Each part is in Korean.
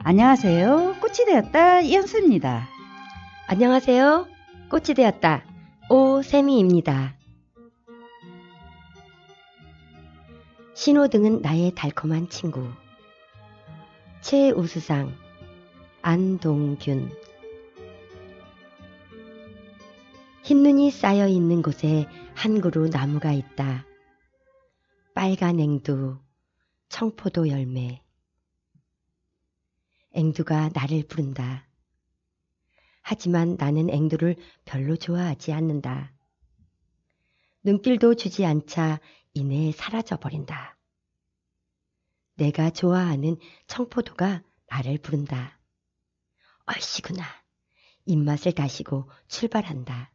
안녕하세요. 꽃이 되었다 이현수입니다. 안녕하세요. 꽃이 되었다 오세미입니다. 신호등은 나의 달콤한 친구. 최우수상 안동균. 흰눈이 쌓여있는 곳에 한 그루 나무가 있다. 빨간 앵두, 청포도 열매. 앵두가 나를 부른다. 하지만 나는 앵두를 별로 좋아하지 않는다. 눈길도 주지 않자 이내 사라져버린다. 내가 좋아하는 청포도가 나를 부른다. 얼씨구나. 입맛을 다시고 출발한다.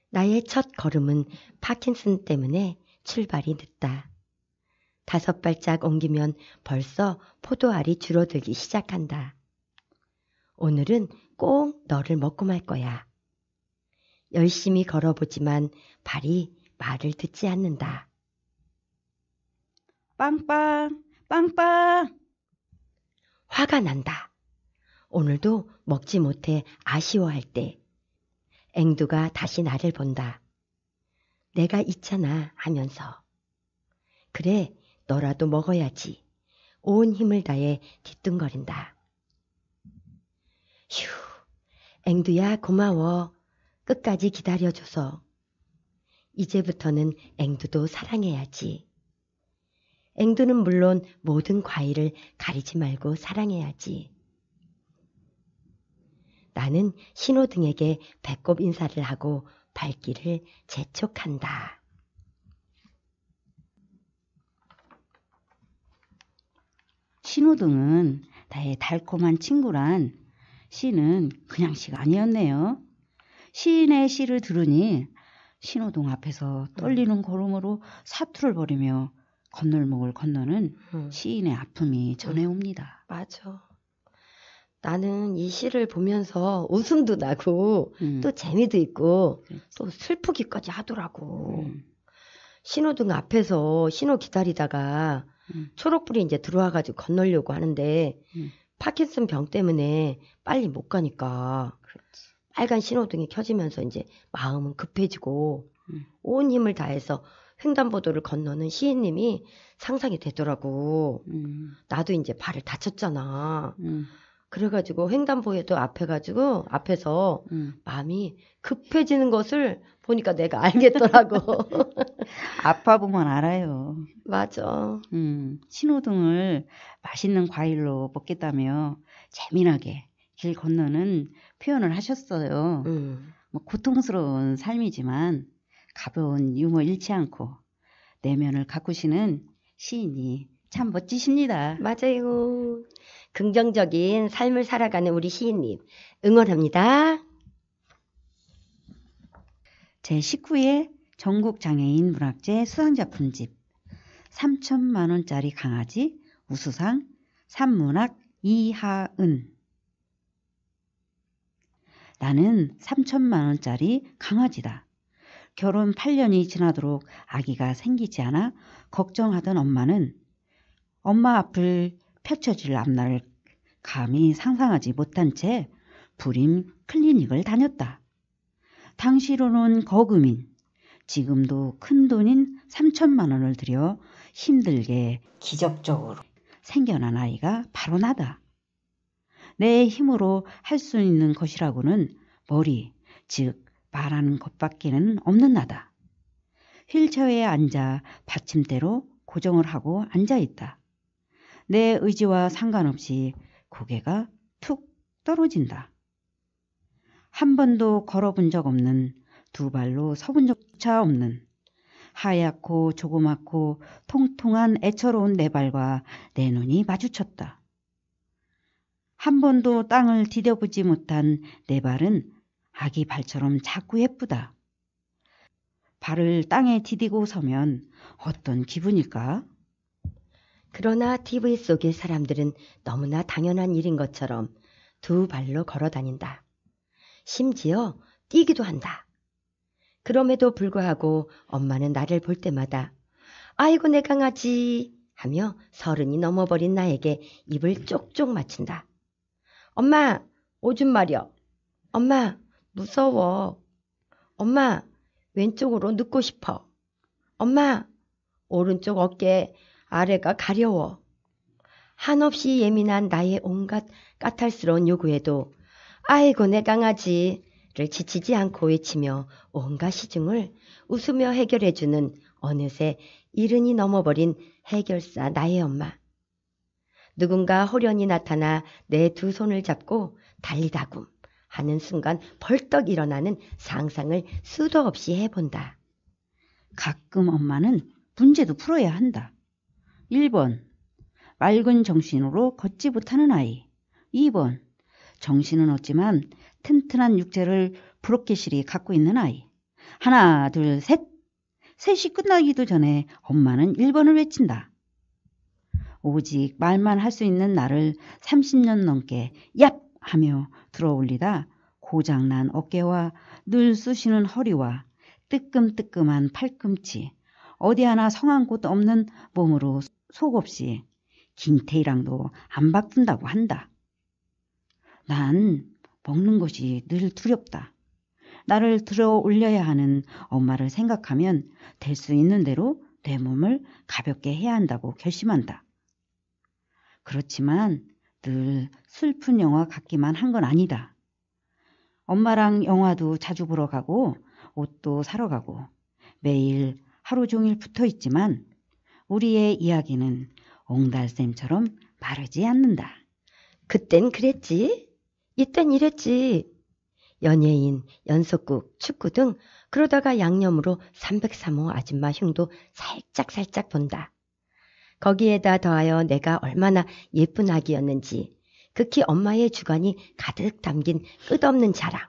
나의 첫 걸음은 파킨슨 때문에 출발이 늦다. 5발짝 옮기면 벌써 포도알이 줄어들기 시작한다. 오늘은 꼭 너를 먹고 말 거야. 열심히 걸어보지만 발이 말을 듣지 않는다. 빵빵, 빵빵. 화가 난다. 오늘도 먹지 못해 아쉬워할 때 앵두가 다시 나를 본다. 내가 있잖아 하면서. 그래, 너라도 먹어야지. 온 힘을 다해 뒤뚱거린다. 휴, 앵두야 고마워. 끝까지 기다려줘서. 이제부터는 앵두도 사랑해야지. 앵두는 물론 모든 과일을 가리지 말고 사랑해야지. 나는 신호등에게 배꼽 인사를 하고 발길을 재촉한다. 신호등은 나의 달콤한 친구란 시는 그냥 시가 아니었네요. 시인의 시를 들으니 신호등 앞에서 떨리는 걸음으로 사투를 벌이며 건널목을 건너는 시인의 아픔이 전해옵니다. 맞아. 나는 이 시를 보면서 웃음도 나고 또 재미도 있고 또 슬프기까지 하더라고. 신호등 앞에서 신호 기다리다가 초록불이 이제 들어와가지고 건너려고 하는데 파킨슨 병 때문에 빨리 못 가니까 빨간 신호등이 켜지면서 이제 마음은 급해지고 온 힘을 다해서 횡단보도를 건너는 시인님이 상상이 되더라고. 나도 이제 발을 다쳤잖아. 그래가지고 횡단보도 앞에서 마음이 급해지는 것을 보니까 내가 알겠더라고. 아파 보면 알아요. 맞아. 신호등을 맛있는 과일로 먹겠다며 재미나게 길 건너는 표현을 하셨어요. 뭐 고통스러운 삶이지만 가벼운 유머 잃지 않고 내면을 가꾸시는 시인이 참 멋지십니다. 맞아요. 긍정적인 삶을 살아가는 우리 시인님 응원합니다. 제19회 전국장애인 문학제 수상작품집 3천만 원짜리 강아지 우수상 산문학 이하은. 나는 3천만 원짜리 강아지다. 결혼 8년이 지나도록 아기가 생기지 않아 걱정하던 엄마는 엄마 앞을 펼쳐질 앞날을 감히 상상하지 못한 채 불임 클리닉을 다녔다. 당시로는 거금인, 지금도 큰 돈인 3천만 원을 들여 힘들게 기적적으로 생겨난 아이가 바로 나다. 내 힘으로 할 수 있는 것이라고는 머리, 즉 말하는 것밖에는 없는 나다. 휠체어에 앉아 받침대로 고정을 하고 앉아있다. 내 의지와 상관없이 고개가 툭 떨어진다. 한 번도 걸어본 적 없는, 두 발로 서본 적조차 없는 하얗고 조그맣고 통통한 애처로운 내 발과 내 눈이 마주쳤다. 한 번도 땅을 디뎌보지 못한 내 발은 아기 발처럼 자꾸 예쁘다. 발을 땅에 디디고 서면 어떤 기분일까? 그러나 TV 속의 사람들은 너무나 당연한 일인 것처럼 두 발로 걸어 다닌다. 심지어 뛰기도 한다. 그럼에도 불구하고 엄마는 나를 볼 때마다 아이고 내 강아지 하며 30이 넘어버린 나에게 입을 쪽쪽 맞춘다. 엄마, 오줌 마려. 엄마, 무서워. 엄마, 왼쪽으로 눕고 싶어. 엄마, 오른쪽 어깨 아래가 가려워. 한없이 예민한 나의 온갖 까탈스러운 요구에도 아이고 내 강아지를 지치지 않고 외치며 온갖 시중을 웃으며 해결해주는 어느새 70이 넘어버린 해결사 나의 엄마. 누군가 호련히 나타나 내 두 손을 잡고 달리다굼 하는 순간 벌떡 일어나는 상상을 수도 없이 해본다. 가끔 엄마는 문제도 풀어야 한다. 1번, 맑은 정신으로 걷지 못하는 아이. 2번, 정신은 없지만 튼튼한 육체를 부럽게실히 갖고 있는 아이. 하나, 둘, 셋. 셋이 끝나기도 전에 엄마는 1번을 외친다. 오직 말만 할 수 있는 나를 30년 넘게 얍! 하며 들어올리다 고장난 어깨와 늘 쑤시는 허리와 뜨끔뜨끔한 팔꿈치, 어디 하나 성한 곳 없는 몸으로 속없이 김태희랑도 안 바꾼다고 한다. 난 먹는 것이 늘 두렵다. 나를 들어 올려야 하는 엄마를 생각하면 될 수 있는 대로 내 몸을 가볍게 해야 한다고 결심한다. 그렇지만 늘 슬픈 영화 같기만 한 건 아니다. 엄마랑 영화도 자주 보러 가고 옷도 사러 가고 매일 하루 종일 붙어 있지만 우리의 이야기는 옹달샘처럼 마르지 않는다. 그땐 그랬지. 이땐 이랬지. 연예인, 연속극, 축구 등 그러다가 양념으로 303호 아줌마 흉도 살짝 본다. 거기에다 더하여 내가 얼마나 예쁜 아기였는지, 극히 엄마의 주관이 가득 담긴 끝없는 자랑.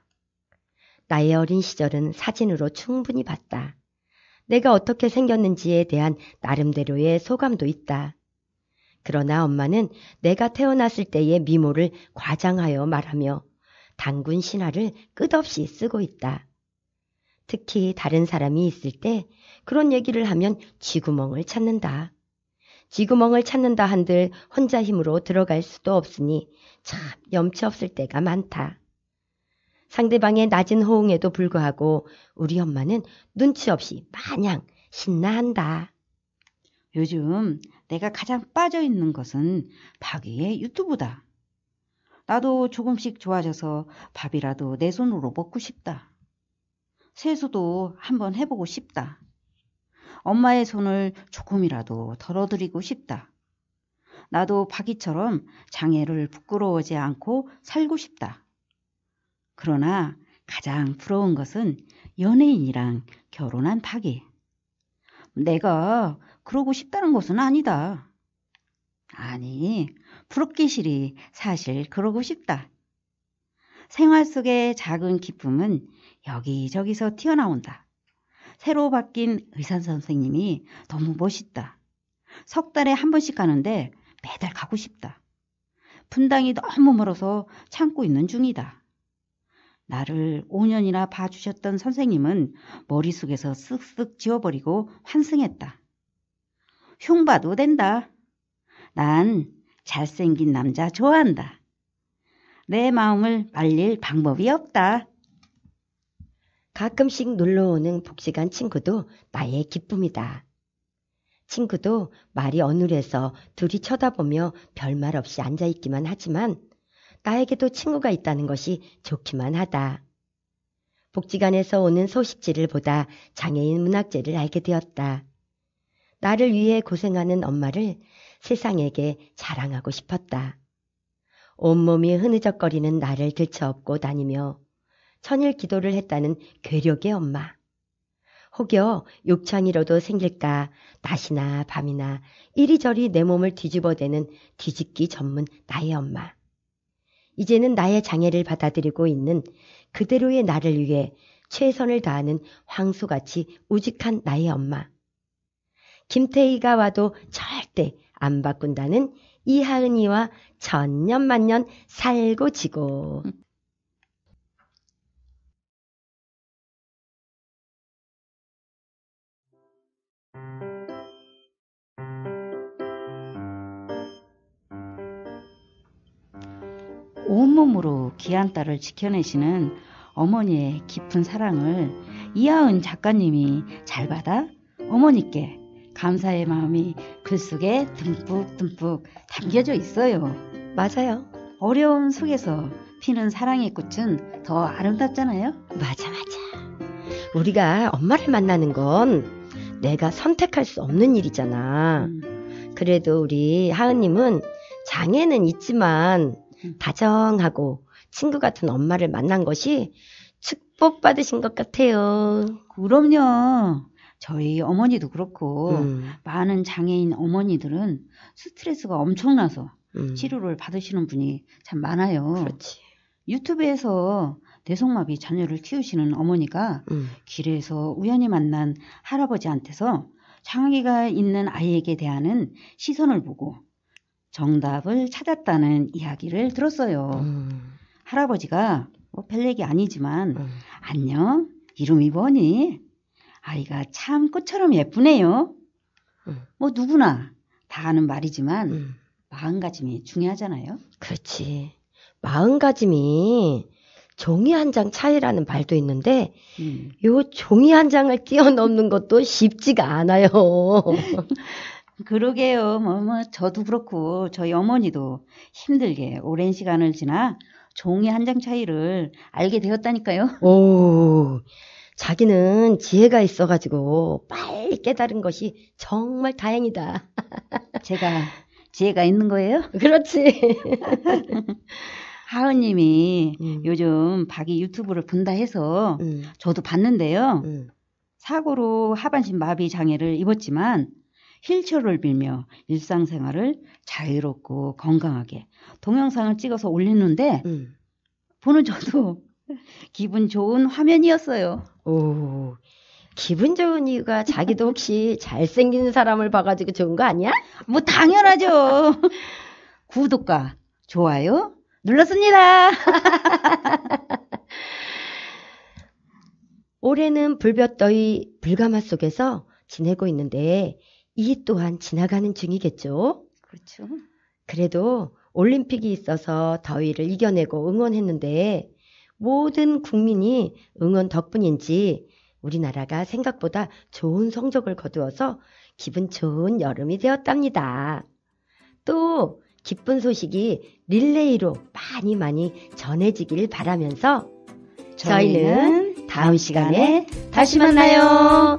나의 어린 시절은 사진으로 충분히 봤다. 내가 어떻게 생겼는지에 대한 나름대로의 소감도 있다. 그러나 엄마는 내가 태어났을 때의 미모를 과장하여 말하며 단군 신화를 끝없이 쓰고 있다. 특히 다른 사람이 있을 때 그런 얘기를 하면 쥐구멍을 찾는다. 쥐구멍을 찾는다 한들 혼자 힘으로 들어갈 수도 없으니 참 염치 없을 때가 많다. 상대방의 낮은 호응에도 불구하고 우리 엄마는 눈치 없이 마냥 신나한다. 요즘 내가 가장 빠져있는 것은 박이의 유튜브다. 나도 조금씩 좋아져서 밥이라도 내 손으로 먹고 싶다. 세수도 한번 해보고 싶다. 엄마의 손을 조금이라도 덜어드리고 싶다. 나도 박이처럼 장애를 부끄러워하지 않고 살고 싶다. 그러나 가장 부러운 것은 연예인이랑 결혼한 박이. 내가 그러고 싶다는 것은 아니다. 아니, 부럽기실이 사실 그러고 싶다. 생활 속의 작은 기쁨은 여기저기서 튀어나온다. 새로 바뀐 의사 선생님이 너무 멋있다. 석 달에 한 번씩 가는데 매달 가고 싶다. 분당이 너무 멀어서 참고 있는 중이다. 나를 5년이나 봐주셨던 선생님은 머릿속에서 쓱쓱 지워버리고 환승했다. 흉 봐도 된다. 난 잘생긴 남자 좋아한다. 내 마음을 말릴 방법이 없다. 가끔씩 놀러오는 복지관 친구도 나의 기쁨이다. 친구도 말이 어눌해서 둘이 쳐다보며 별말 없이 앉아있기만 하지만 나에게도 친구가 있다는 것이 좋기만 하다. 복지관에서 오는 소식지를 보다 장애인 문학제를 알게 되었다. 나를 위해 고생하는 엄마를 세상에게 자랑하고 싶었다. 온몸이 흐느적거리는 나를 들쳐업고 다니며 천일 기도를 했다는 괴력의 엄마. 혹여 욕창이라도 생길까 낮이나 밤이나 이리저리 내 몸을 뒤집어대는 뒤집기 전문 나의 엄마. 이제는 나의 장애를 받아들이고 있는 그대로의 나를 위해 최선을 다하는 황소같이 우직한 나의 엄마. 김태희가 와도 절대 안 바꾼다는 이하은이와 천년만년 살고 지고. 온몸으로 귀한 딸을 지켜내시는 어머니의 깊은 사랑을 이하은 작가님이 잘 받아 어머니께 감사의 마음이 글 속에 듬뿍듬뿍 담겨져 있어요. 맞아요. 어려움 속에서 피는 사랑의 꽃은 더 아름답잖아요. 맞아. 우리가 엄마를 만나는 건 내가 선택할 수 없는 일이잖아. 그래도 우리 하은님은 장애는 있지만 다정하고 친구 같은 엄마를 만난 것이 축복받으신 것 같아요. 그럼요. 저희 어머니도 그렇고 많은 장애인 어머니들은 스트레스가 엄청나서 치료를 받으시는 분이 참 많아요. 그렇지. 유튜브에서 뇌성마비 자녀를 키우시는 어머니가 길에서 우연히 만난 할아버지한테서 장애가 있는 아이에게 대하는 시선을 보고 정답을 찾았다는 이야기를 들었어요. 할아버지가 별 얘기 아니지만 안녕, 이름이 뭐니? 아이가 참 꽃처럼 예쁘네요. 누구나 다 아는 말이지만 마음가짐이 중요하잖아요. 그렇지. 마음가짐이 종이 한 장 차이라는 말도 있는데 요 종이 한 장을 뛰어넘는 것도 쉽지가 않아요. 그러게요. 저도 그렇고 저희 어머니도 힘들게 오랜 시간을 지나 종이 한 장 차이를 알게 되었다니까요. 오, 자기는 지혜가 있어가지고 빨리 깨달은 것이 정말 다행이다. 제가 지혜가 있는 거예요? 그렇지. 하은님이 요즘 박이 유튜브를 본다 해서 저도 봤는데요. 사고로 하반신 마비 장애를 입었지만 휠체어를 빌며 일상생활을 자유롭고 건강하게 동영상을 찍어서 올렸는데 보는 저도 기분 좋은 화면이었어요. 오, 기분 좋은 이유가 자기도 혹시 잘생긴 사람을 봐가지고 좋은 거 아니야? 당연하죠. 구독과 좋아요 눌렀습니다. 올해는 불볕더위 불가마 속에서 지내고 있는데 이 또한 지나가는 중이겠죠? 그렇죠. 그래도 올림픽이 있어서 더위를 이겨내고 응원했는데 모든 국민이 응원 덕분인지 우리나라가 생각보다 좋은 성적을 거두어서 기분 좋은 여름이 되었답니다. 또 기쁜 소식이 릴레이로 많이 전해지길 바라면서 저희는 다음 시간에 다시 만나요.